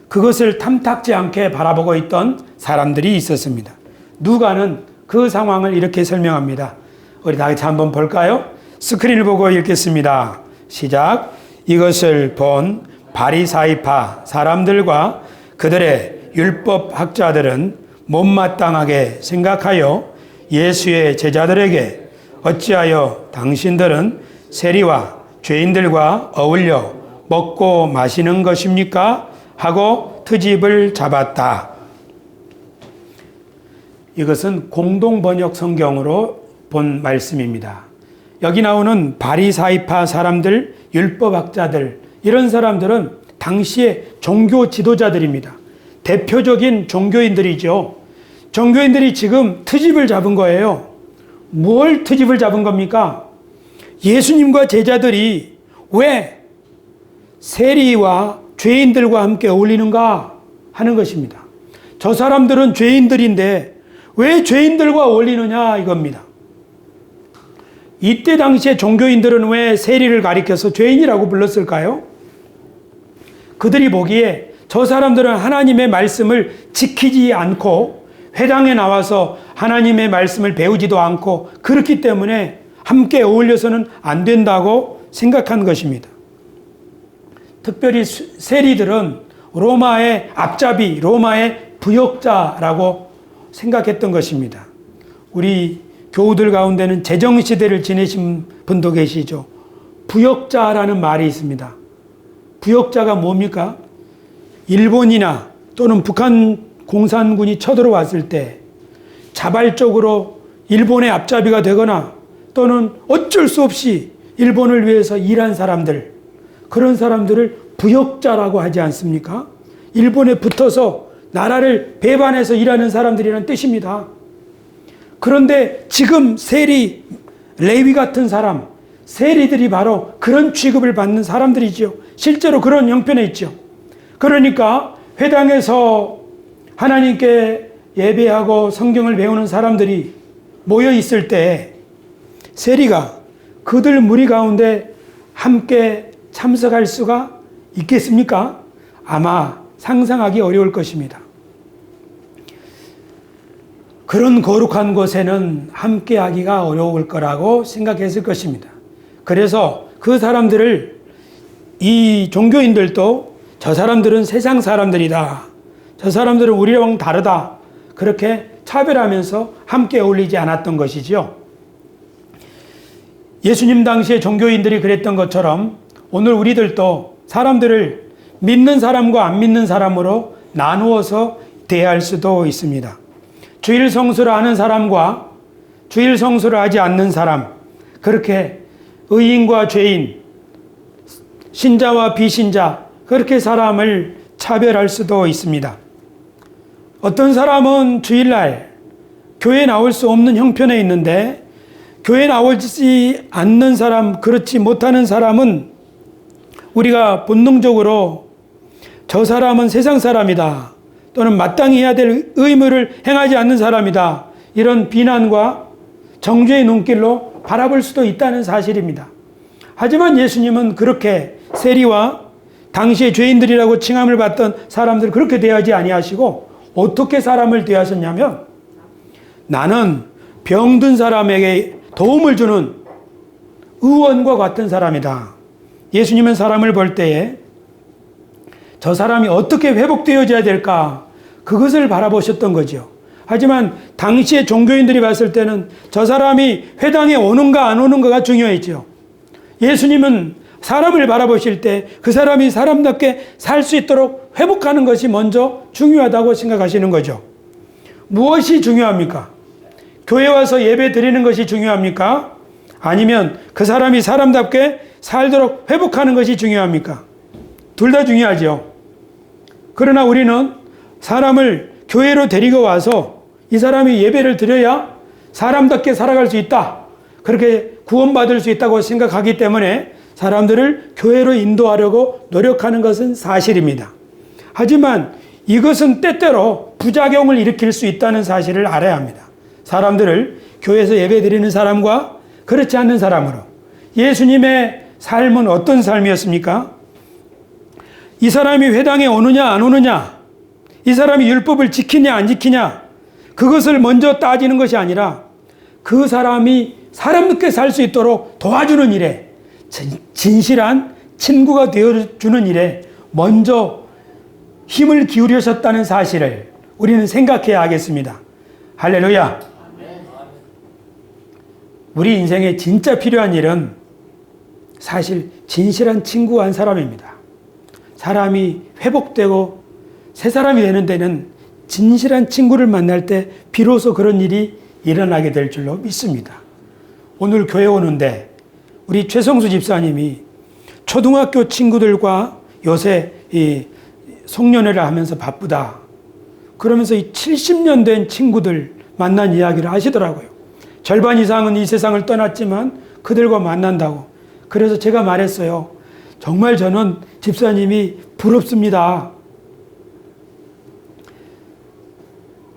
그것을 탐탁지 않게 바라보고 있던 사람들이 있었습니다. 누가는 그 상황을 이렇게 설명합니다. 우리 다 같이 한번 볼까요? 스크린을 보고 읽겠습니다. 시작. 이것을 본 바리사이파 사람들과 그들의 율법 학자들은 못마땅하게 생각하여 예수의 제자들에게 어찌하여 당신들은 세리와 죄인들과 어울려 먹고 마시는 것입니까? 하고 트집을 잡았다. 이것은 공동번역 성경으로 본 말씀입니다. 여기 나오는 바리사이파 사람들, 율법학자들, 이런 사람들은 당시의 종교 지도자들입니다. 대표적인 종교인들이죠. 종교인들이 지금 트집을 잡은 거예요. 뭘 트집을 잡은 겁니까? 예수님과 제자들이 왜 세리와 죄인들과 함께 어울리는가 하는 것입니다. 저 사람들은 죄인들인데 왜 죄인들과 어울리느냐 이겁니다. 이때 당시에 종교인들은 왜 세리를 가리켜서 죄인이라고 불렀을까요? 그들이 보기에 저 사람들은 하나님의 말씀을 지키지 않고 회당에 나와서 하나님의 말씀을 배우지도 않고 그렇기 때문에 함께 어울려서는 안 된다고 생각한 것입니다. 특별히 세리들은 로마의 앞잡이, 로마의 부역자라고 생각했던 것입니다. 우리 교우들 가운데는 제정시대를 지내신 분도 계시죠. 부역자라는 말이 있습니다. 부역자가 뭡니까? 일본이나 또는 북한 공산군이 쳐들어왔을 때 자발적으로 일본의 앞잡이가 되거나 또는 어쩔 수 없이 일본을 위해서 일한 사람들, 그런 사람들을 부역자라고 하지 않습니까? 일본에 붙어서 나라를 배반해서 일하는 사람들이라는 뜻입니다. 그런데 지금 세리, 레위 같은 사람, 세리들이 바로 그런 취급을 받는 사람들이죠. 실제로 그런 형편에 있죠. 그러니까 회당에서 하나님께 예배하고 성경을 배우는 사람들이 모여 있을 때 세리가 그들 무리 가운데 함께 참석할 수가 있겠습니까? 아마 상상하기 어려울 것입니다. 그런 거룩한 곳에는 함께 하기가 어려울 거라고 생각했을 것입니다. 그래서 그 사람들을 이 종교인들도 저 사람들은 세상 사람들이다. 저 사람들은 우리랑 다르다. 그렇게 차별하면서 함께 어울리지 않았던 것이죠. 예수님 당시에 종교인들이 그랬던 것처럼 오늘 우리들도 사람들을 믿는 사람과 안 믿는 사람으로 나누어서 대할 수도 있습니다. 주일 성수를 하는 사람과 주일 성수를 하지 않는 사람, 그렇게 의인과 죄인, 신자와 비신자, 그렇게 사람을 차별할 수도 있습니다. 어떤 사람은 주일날 교회에 나올 수 없는 형편에 있는데 교회에 나오지 않는 사람, 그렇지 못하는 사람은 우리가 본능적으로 저 사람은 세상 사람이다. 또는 마땅히 해야 될 의무를 행하지 않는 사람이다. 이런 비난과 정죄의 눈길로 바라볼 수도 있다는 사실입니다. 하지만 예수님은 그렇게 세리와 당시의 죄인들이라고 칭함을 받던 사람들을 그렇게 대하지 아니하시고 어떻게 사람을 대하셨냐면 나는 병든 사람에게 도움을 주는 의원과 같은 사람이다. 예수님은 사람을 볼 때에 저 사람이 어떻게 회복되어져야 될까? 그것을 바라보셨던 거죠. 하지만 당시의 종교인들이 봤을 때는 저 사람이 회당에 오는가 안 오는가가 중요했죠. 예수님은 사람을 바라보실 때 그 사람이 사람답게 살 수 있도록 회복하는 것이 먼저 중요하다고 생각하시는 거죠. 무엇이 중요합니까? 교회 와서 예배 드리는 것이 중요합니까? 아니면 그 사람이 사람답게 살도록 회복하는 것이 중요합니까? 둘 다 중요하죠. 그러나 우리는 사람을 교회로 데리고 와서 이 사람이 예배를 드려야 사람답게 살아갈 수 있다. 그렇게 구원받을 수 있다고 생각하기 때문에 사람들을 교회로 인도하려고 노력하는 것은 사실입니다. 하지만 이것은 때때로 부작용을 일으킬 수 있다는 사실을 알아야 합니다. 사람들을 교회에서 예배 드리는 사람과 그렇지 않는 사람으로. 예수님의 삶은 어떤 삶이었습니까? 이 사람이 회당에 오느냐 안 오느냐, 이 사람이 율법을 지키냐 안 지키냐, 그것을 먼저 따지는 것이 아니라 그 사람이 사람답게 살 수 있도록 도와주는 일에, 진실한 친구가 되어주는 일에 먼저 힘을 기울이셨다는 사실을 우리는 생각해야 하겠습니다. 할렐루야. 우리 인생에 진짜 필요한 일은 사실 진실한 친구 한 사람입니다. 사람이 회복되고 새 사람이 되는 데는 진실한 친구를 만날 때 비로소 그런 일이 일어나게 될 줄로 믿습니다. 오늘 교회 오는데 우리 최성수 집사님이 초등학교 친구들과 요새 이 송년회를 하면서 바쁘다. 그러면서 이 70년 된 친구들 만난 이야기를 하시더라고요. 절반 이상은 이 세상을 떠났지만 그들과 만난다고. 그래서 제가 말했어요. 정말 저는 집사님이 부럽습니다.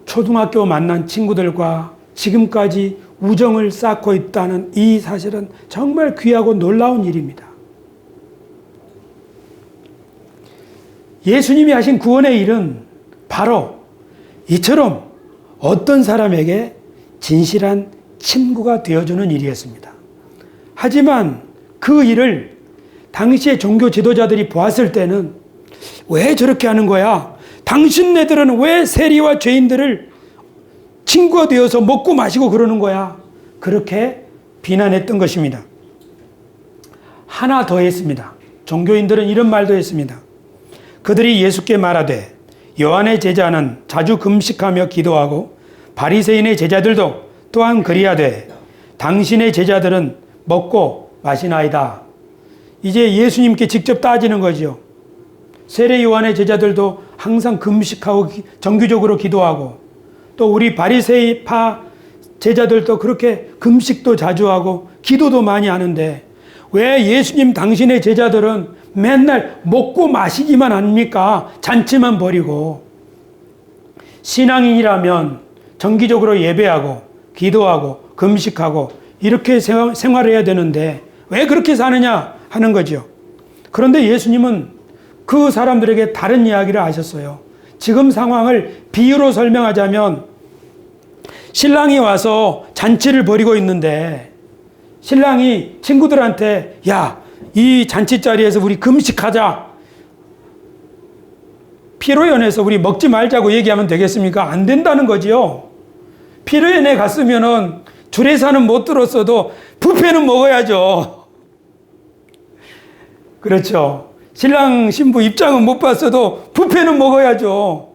초등학교 만난 친구들과 지금까지 우정을 쌓고 있다는 이 사실은 정말 귀하고 놀라운 일입니다. 예수님이 하신 구원의 일은 바로 이처럼 어떤 사람에게 진실한 친구가 되어주는 일이었습니다. 하지만 그 일을 당시의 종교 지도자들이 보았을 때는 왜 저렇게 하는 거야? 당신네들은 왜 세리와 죄인들을 친구가 되어서 먹고 마시고 그러는 거야? 그렇게 비난했던 것입니다. 하나 더 했습니다. 종교인들은 이런 말도 했습니다. 그들이 예수께 말하되 요한의 제자는 자주 금식하며 기도하고 바리새인의 제자들도 또한 그리하되 당신의 제자들은 먹고 마시나이다. 이제 예수님께 직접 따지는 거죠. 세례 요한의 제자들도 항상 금식하고 정기적으로 기도하고 또 우리 바리새파 제자들도 그렇게 금식도 자주 하고 기도도 많이 하는데 왜 예수님 당신의 제자들은 맨날 먹고 마시기만 합니까? 잔치만 벌이고. 신앙인이라면 정기적으로 예배하고 기도하고 금식하고 이렇게 생활해야 되는데 왜 그렇게 사느냐 하는 거죠. 그런데 예수님은 그 사람들에게 다른 이야기를 하셨어요. 지금 상황을 비유로 설명하자면 신랑이 와서 잔치를 벌이고 있는데 신랑이 친구들한테 야, 이 잔치 자리에서 우리 금식하자. 피로연해서 우리 먹지 말자고 얘기하면 되겠습니까? 안 된다는 거지요. 피로연에 갔으면은 주례사는 못 들었어도 뷔페는 먹어야죠. 그렇죠. 신랑 신부 입장은 못 봤어도 뷔페는 먹어야죠.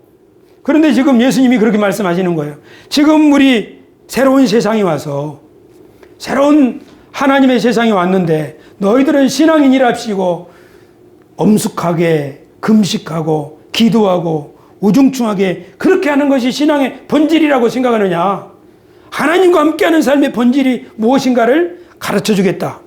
그런데 지금 예수님이 그렇게 말씀하시는 거예요. 지금 우리 새로운 세상이 와서 새로운 하나님의 세상이 왔는데 너희들은 신앙인이랍시고 엄숙하게 금식하고 기도하고 우중충하게 그렇게 하는 것이 신앙의 본질이라고 생각하느냐? 하나님과 함께하는 삶의 본질이 무엇인가를 가르쳐 주겠다.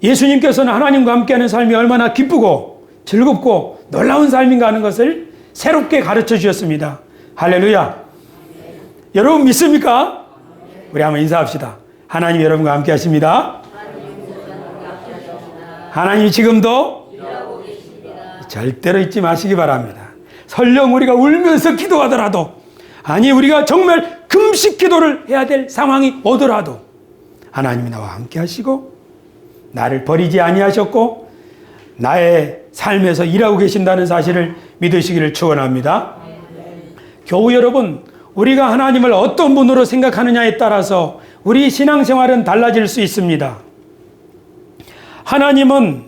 예수님께서는 하나님과 함께하는 삶이 얼마나 기쁘고 즐겁고 놀라운 삶인가 하는 것을 새롭게 가르쳐 주셨습니다. 할렐루야. 여러분 믿습니까? 우리 한번 인사합시다. 하나님 여러분과 함께 하십니다. 하나님 지금도 절대로 잊지 마시기 바랍니다. 설령 우리가 울면서 기도하더라도 아니 우리가 정말 금식 기도를 해야 될 상황이 오더라도 하나님이 나와 함께 하시고 나를 버리지 아니하셨고 나의 삶에서 일하고 계신다는 사실을 믿으시기를 축원합니다. 교우 여러분, 우리가 하나님을 어떤 분으로 생각하느냐에 따라서 우리 신앙생활은 달라질 수 있습니다. 하나님은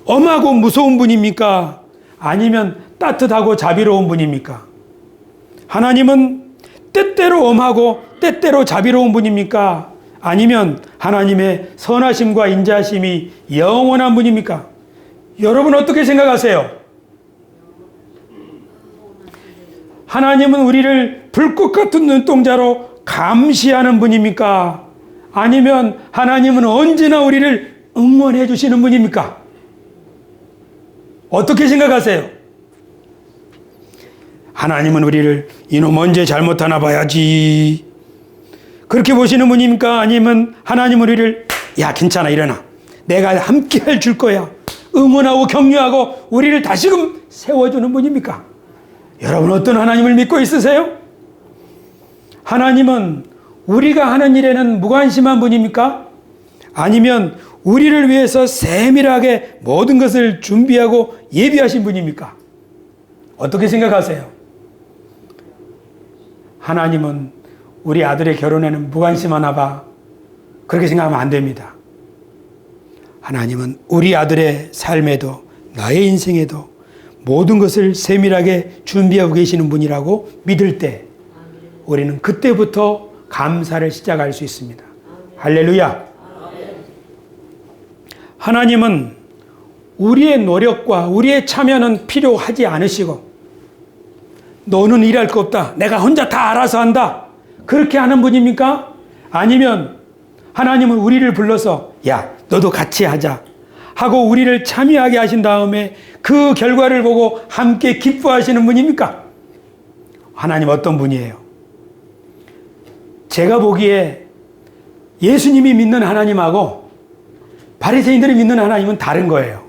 엄하고 무서운 분입니까? 아니면 따뜻하고 자비로운 분입니까? 하나님은 때때로 엄하고 때때로 자비로운 분입니까? 아니면 하나님의 선하심과 인자심이 영원한 분입니까? 여러분 어떻게 생각하세요? 하나님은 우리를 불꽃 같은 눈동자로 감시하는 분입니까? 아니면 하나님은 언제나 우리를 응원해 주시는 분입니까? 어떻게 생각하세요? 하나님은 우리를 이놈 언제 잘못하나 봐야지 그렇게 보시는 분입니까? 아니면 하나님은 우리를 야 괜찮아 일어나 내가 함께 해줄 거야 응원하고 격려하고 우리를 다시금 세워주는 분입니까? 여러분 어떤 하나님을 믿고 있으세요? 하나님은 우리가 하는 일에는 무관심한 분입니까? 아니면 우리를 위해서 세밀하게 모든 것을 준비하고 예비하신 분입니까? 어떻게 생각하세요? 하나님은 우리 아들의 결혼에는 무관심하나 봐. 그렇게 생각하면 안 됩니다. 하나님은 우리 아들의 삶에도 나의 인생에도 모든 것을 세밀하게 준비하고 계시는 분이라고 믿을 때 우리는 그때부터 감사를 시작할 수 있습니다. 할렐루야. 하나님은 우리의 노력과 우리의 참여는 필요하지 않으시고 너는 일할 거 없다. 내가 혼자 다 알아서 한다. 그렇게 하는 분입니까? 아니면 하나님은 우리를 불러서 야, 너도 같이 하자 하고 우리를 참여하게 하신 다음에 그 결과를 보고 함께 기뻐하시는 분입니까? 하나님 어떤 분이에요? 제가 보기에 예수님이 믿는 하나님하고 바리새인들이 믿는 하나님은 다른 거예요.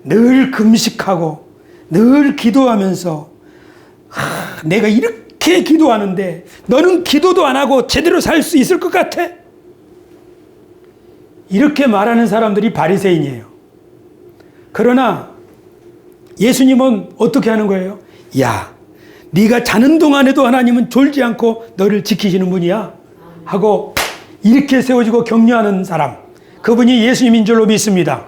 늘 금식하고 늘 기도하면서 내가 이렇게 기도하는데 너는 기도도 안 하고 제대로 살 수 있을 것 같아? 이렇게 말하는 사람들이 바리새인이에요. 그러나 예수님은 어떻게 하는 거예요? 야, 네가 자는 동안에도 하나님은 졸지 않고 너를 지키시는 분이야 하고 이렇게 세워지고 격려하는 사람, 그분이 예수님인 줄로 믿습니다.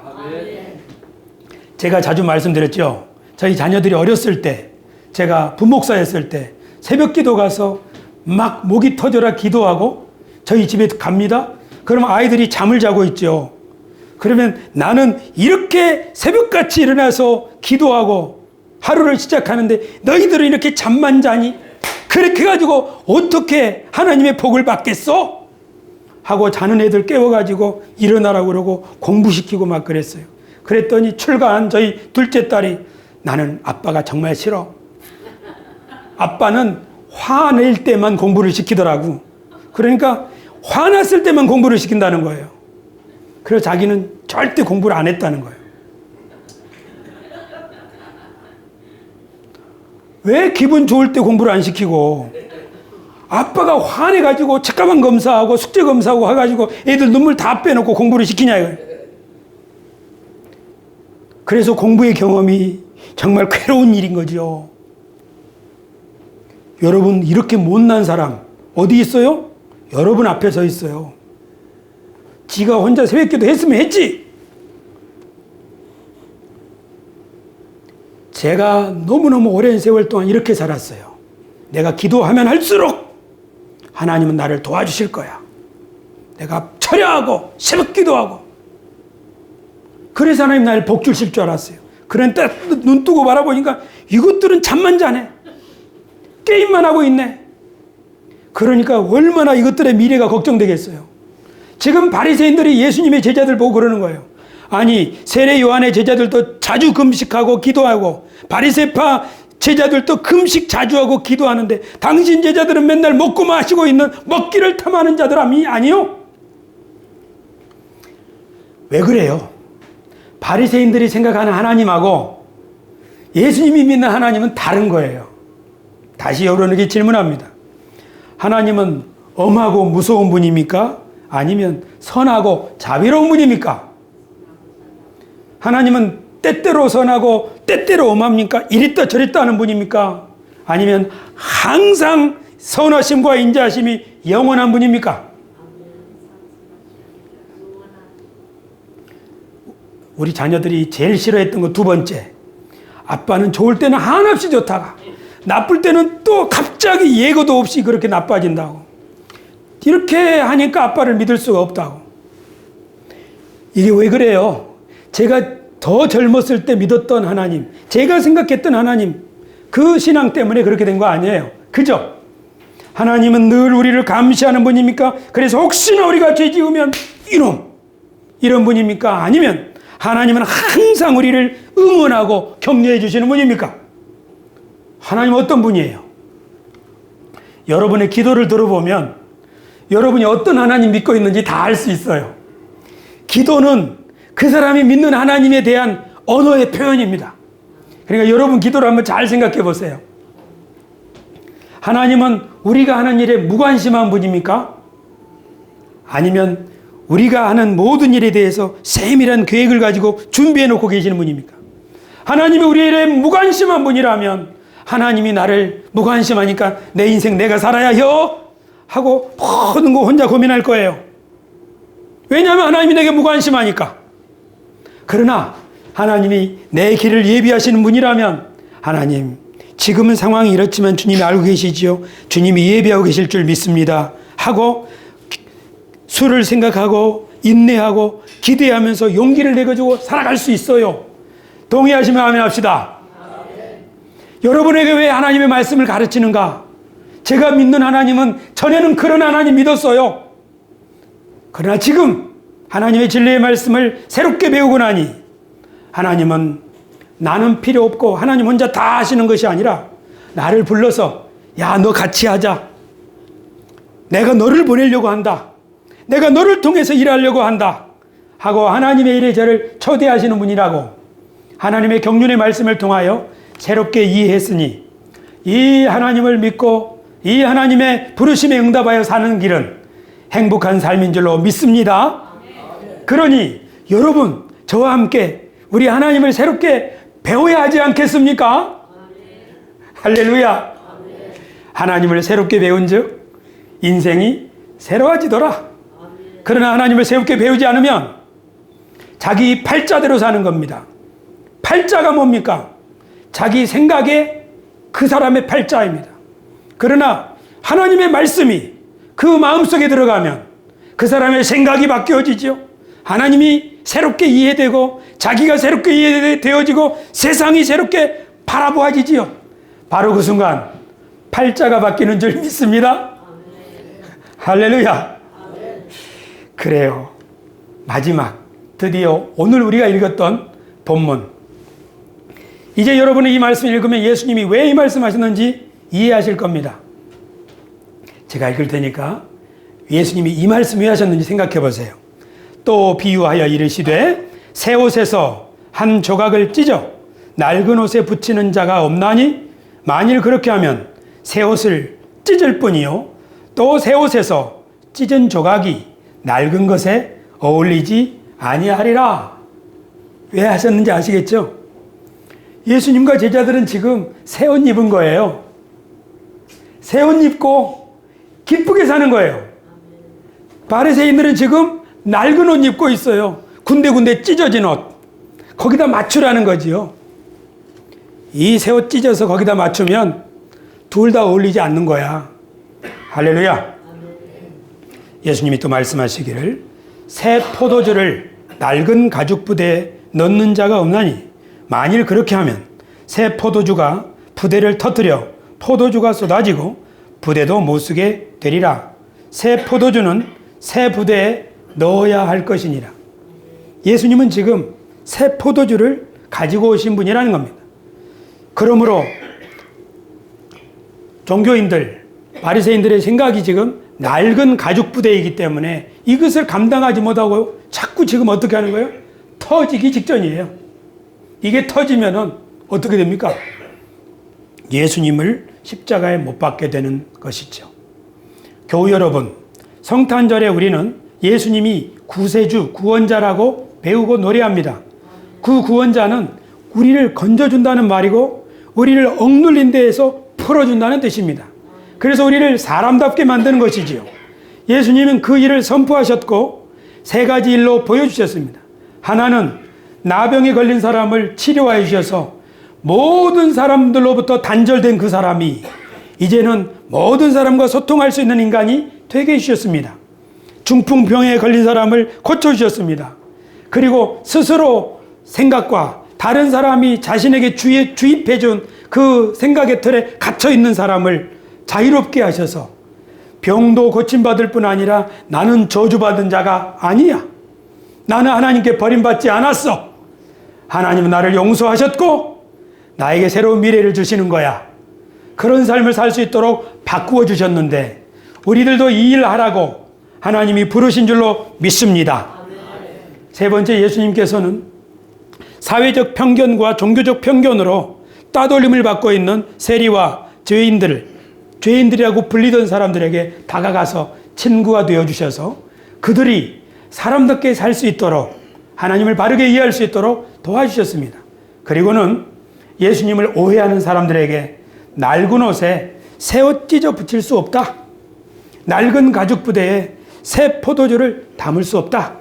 제가 자주 말씀드렸죠. 저희 자녀들이 어렸을 때 제가 부목사였을 때 새벽 기도 가서 막 목이 터져라 기도하고 저희 집에 갑니다. 그러면 아이들이 잠을 자고 있죠. 그러면 나는 이렇게 새벽같이 일어나서 기도하고 하루를 시작하는데 너희들은 이렇게 잠만 자니? 그렇게 해가지고 어떻게 하나님의 복을 받겠어? 하고 자는 애들 깨워가지고 일어나라고 그러고 공부시키고 막 그랬어요. 그랬더니 출가한 저희 둘째 딸이 나는 아빠가 정말 싫어. 아빠는 화낼 때만 공부를 시키더라고. 그러니까 화났을 때만 공부를 시킨다는 거예요. 그래서 자기는 절대 공부를 안 했다는 거예요. 왜 기분 좋을 때 공부를 안 시키고 아빠가 화내가지고 책가방 검사하고 숙제 검사하고 해가지고 애들 눈물 다 빼놓고 공부를 시키냐 이거예요. 그래서 공부의 경험이 정말 괴로운 일인 거죠. 여러분 이렇게 못난 사람 어디 있어요? 여러분 앞에 서 있어요. 지가 혼자 새벽기도 했으면 했지. 제가 너무너무 오랜 세월 동안 이렇게 살았어요. 내가 기도하면 할수록 하나님은 나를 도와주실 거야. 내가 철야하고 새벽기도하고 그래서 하나님 나를 복 주실 줄 알았어요. 그런데 눈 뜨고 바라보니까 이것들은 잠만 자네. 게임만 하고 있네. 그러니까 얼마나 이것들의 미래가 걱정되겠어요. 지금 바리새인들이 예수님의 제자들 보고 그러는 거예요. 아니 세례 요한의 제자들도 자주 금식하고 기도하고 바리새파 제자들도 금식 자주 하고 기도하는데 당신 제자들은 맨날 먹고 마시고 있는 먹기를 탐하는 자들 아니요? 왜 그래요? 바리새인들이 생각하는 하나님하고 예수님이 믿는 하나님은 다른 거예요. 다시 여러분에게 질문합니다. 하나님은 엄하고 무서운 분입니까? 아니면 선하고 자비로운 분입니까? 하나님은 때때로 선하고 때때로 엄합니까? 이랬다 저랬다 하는 분입니까? 아니면 항상 선하심과 인자하심이 영원한 분입니까? 우리 자녀들이 제일 싫어했던 거 두 번째, 아빠는 좋을 때는 한없이 좋다가 나쁠 때는 또 갑자기 예고도 없이 그렇게 나빠진다고. 이렇게 하니까 아빠를 믿을 수가 없다고. 이게 왜 그래요? 제가 더 젊었을 때 믿었던 하나님, 제가 생각했던 하나님, 그 신앙 때문에 그렇게 된 거 아니에요. 그죠? 하나님은 늘 우리를 감시하는 분입니까? 그래서 혹시나 우리가 죄 지으면 이런 분입니까? 아니면 하나님은 항상 우리를 응원하고 격려해 주시는 분입니까? 하나님은 어떤 분이에요? 여러분의 기도를 들어보면 여러분이 어떤 하나님 믿고 있는지 다 알 수 있어요. 기도는 그 사람이 믿는 하나님에 대한 언어의 표현입니다. 그러니까 여러분 기도를 한번 잘 생각해 보세요. 하나님은 우리가 하는 일에 무관심한 분입니까? 아니면 우리가 하는 모든 일에 대해서 세밀한 계획을 가지고 준비해 놓고 계시는 분입니까? 하나님이 우리 일에 무관심한 분이라면 하나님이 나를 무관심하니까 내 인생 내가 살아야 해요 하고 모든 거 혼자 고민할 거예요. 왜냐하면 하나님이 내게 무관심하니까. 그러나 하나님이 내 길을 예비하시는 분이라면 하나님, 지금은 상황이 이렇지만 주님이 알고 계시지요. 주님이 예비하고 계실 줄 믿습니다 하고 수를 생각하고 인내하고 기대하면서 용기를 내가지고 살아갈 수 있어요. 동의하시면 아멘 합시다. 아멘. 여러분에게 왜 하나님의 말씀을 가르치는가? 제가 믿는 하나님은 전에는 그런 하나님 믿었어요. 그러나 지금 하나님의 진리의 말씀을 새롭게 배우고 나니 하나님은 나는 필요 없고 하나님 혼자 다 하시는 것이 아니라 나를 불러서 야, 너 같이 하자. 내가 너를 보내려고 한다. 내가 너를 통해서 일하려고 한다 하고 하나님의 일에 저를 초대하시는 분이라고 하나님의 경륜의 말씀을 통하여 새롭게 이해했으니 이 하나님을 믿고 이 하나님의 부르심에 응답하여 사는 길은 행복한 삶인 줄로 믿습니다. 그러니 여러분, 저와 함께 우리 하나님을 새롭게 배워야 하지 않겠습니까? 할렐루야. 하나님을 새롭게 배운 즉 인생이 새로워지더라. 그러나 하나님을 새롭게 배우지 않으면 자기 팔자대로 사는 겁니다. 팔자가 뭡니까? 자기 생각에 그 사람의 팔자입니다. 그러나 하나님의 말씀이 그 마음속에 들어가면 그 사람의 생각이 바뀌어지죠. 하나님이 새롭게 이해되고 자기가 새롭게 이해되어지고 세상이 새롭게 바라보아지지요. 바로 그 순간 팔자가 바뀌는 줄 믿습니다. 할렐루야. 그래요. 마지막 드디어 오늘 우리가 읽었던 본문, 이제 여러분이 이 말씀을 읽으면 예수님이 왜 이 말씀하셨는지 이해하실 겁니다. 제가 읽을 테니까 예수님이 이 말씀 왜 하셨는지 생각해 보세요. 또 비유하여 이르시되 새 옷에서 한 조각을 찢어 낡은 옷에 붙이는 자가 없나니 만일 그렇게 하면 새 옷을 찢을 뿐이요 또 새 옷에서 찢은 조각이 낡은 것에 어울리지 아니하리라. 왜 하셨는지 아시겠죠? 예수님과 제자들은 지금 새 옷 입은 거예요. 새 옷 입고 기쁘게 사는 거예요. 바리새인들은 지금 낡은 옷 입고 있어요. 군데군데 찢어진 옷. 거기다 맞추라는 거지요. 이 새 옷 찢어서 거기다 맞추면 둘 다 어울리지 않는 거야. 할렐루야. 예수님이 또 말씀하시기를 새 포도주를 낡은 가죽 부대에 넣는 자가 없나니 만일 그렇게 하면 새 포도주가 부대를 터뜨려 포도주가 쏟아지고 부대도 못 쓰게 되리라. 새 포도주는 새 부대에 넣어야 할 것이니라. 예수님은 지금 새 포도주를 가지고 오신 분이라는 겁니다. 그러므로 종교인들, 바리새인들의 생각이 지금 낡은 가죽 부대이기 때문에 이것을 감당하지 못하고 자꾸 지금 어떻게 하는 거예요? 터지기 직전이에요. 이게 터지면은 어떻게 됩니까? 예수님을 십자가에 못 박게 되는 것이죠. 교우 여러분, 성탄절에 우리는 예수님이 구세주, 구원자라고 배우고 노래합니다. 그 구원자는 우리를 건져준다는 말이고 우리를 억눌린 데에서 풀어준다는 뜻입니다. 그래서 우리를 사람답게 만드는 것이지요. 예수님은 그 일을 선포하셨고 세 가지 일로 보여주셨습니다. 하나는 나병에 걸린 사람을 치료하여 주셔서 모든 사람들로부터 단절된 그 사람이 이제는 모든 사람과 소통할 수 있는 인간이 되게 해주셨습니다. 중풍병에 걸린 사람을 고쳐주셨습니다. 그리고 스스로 생각과 다른 사람이 자신에게 주입해준 그 생각의 틀에 갇혀있는 사람을 자유롭게 하셔서 병도 고침받을 뿐 아니라 나는 저주받은 자가 아니야. 나는 하나님께 버림받지 않았어. 하나님은 나를 용서하셨고 나에게 새로운 미래를 주시는 거야. 그런 삶을 살 수 있도록 바꾸어 주셨는데 우리들도 이 일 하라고 하나님이 부르신 줄로 믿습니다. 세 번째, 예수님께서는 사회적 편견과 종교적 편견으로 따돌림을 받고 있는 세리와 죄인들을 죄인들이라고 불리던 사람들에게 다가가서 친구가 되어주셔서 그들이 사람답게 살 수 있도록 하나님을 바르게 이해할 수 있도록 도와주셨습니다. 그리고는 예수님을 오해하는 사람들에게 낡은 옷에 새 옷 찢어 붙일 수 없다. 낡은 가죽 부대에 새 포도주를 담을 수 없다.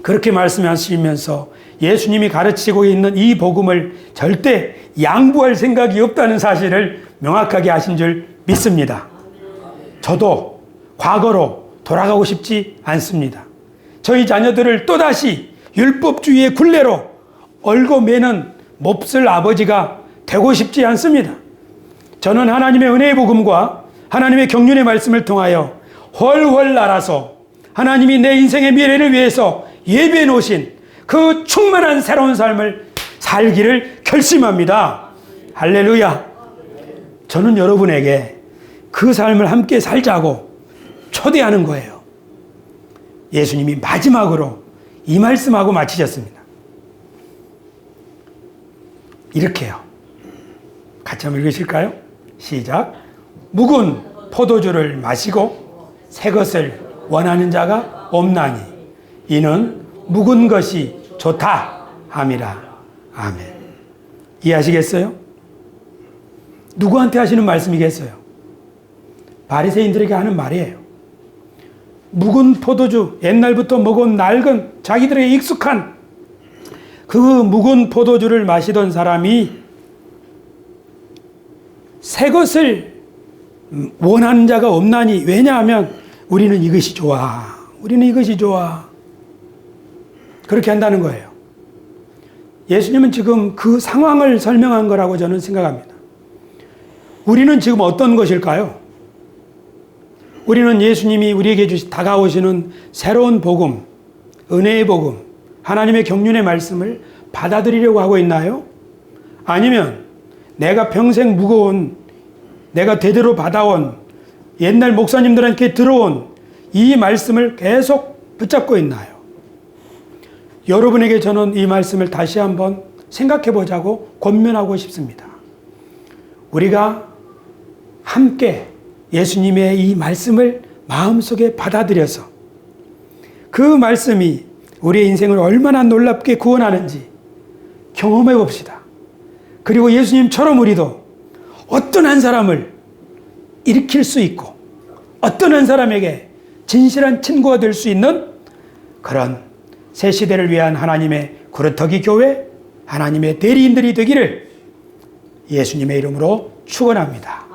그렇게 말씀하시면서 예수님이 가르치고 있는 이 복음을 절대 양보할 생각이 없다는 사실을 명확하게 하신 줄 믿습니다. 저도 과거로 돌아가고 싶지 않습니다. 저희 자녀들을 또다시 율법주의의 굴레로 얽어매는 몹쓸 아버지가 되고 싶지 않습니다. 저는 하나님의 은혜의 복음과 하나님의 경륜의 말씀을 통하여 훨훨 날아서 하나님이 내 인생의 미래를 위해서 예비해 놓으신 그 충만한 새로운 삶을 살기를 결심합니다. 할렐루야. 저는 여러분에게 그 삶을 함께 살자고 초대하는 거예요. 예수님이 마지막으로 이 말씀하고 마치셨습니다. 이렇게요. 같이 한번 읽으실까요? 시작. 묵은 포도주를 마시고 새 것을 원하는 자가 없나니 이는 묵은 것이 좋다 함이라. 아멘. 이해하시겠어요? 누구한테 하시는 말씀이겠어요? 바리새인들에게 하는 말이에요. 묵은 포도주, 옛날부터 먹은 낡은 자기들에게 익숙한 그 묵은 포도주를 마시던 사람이 새 것을 원하는 자가 없나니, 왜냐하면 우리는 이것이 좋아. 우리는 이것이 좋아. 그렇게 한다는 거예요. 예수님은 지금 그 상황을 설명한 거라고 저는 생각합니다. 우리는 지금 어떤 것일까요? 우리는 예수님이 우리에게 다가오시는 새로운 복음, 은혜의 복음, 하나님의 경륜의 말씀을 받아들이려고 하고 있나요? 아니면 내가 평생 무거운, 내가 대대로 받아온 옛날 목사님들한테 들어온 이 말씀을 계속 붙잡고 있나요? 여러분에게 저는 이 말씀을 다시 한번 생각해 보자고 권면하고 싶습니다. 우리가 함께 예수님의 이 말씀을 마음속에 받아들여서 그 말씀이 우리의 인생을 얼마나 놀랍게 구원하는지 경험해 봅시다. 그리고 예수님처럼 우리도 어떤 한 사람을 일으킬 수 있고 어떤 한 사람에게 진실한 친구가 될 수 있는 그런 새 시대를 위한 하나님의 구르터기 교회, 하나님의 대리인들이 되기를 예수님의 이름으로 축원합니다.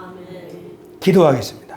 기도하겠습니다.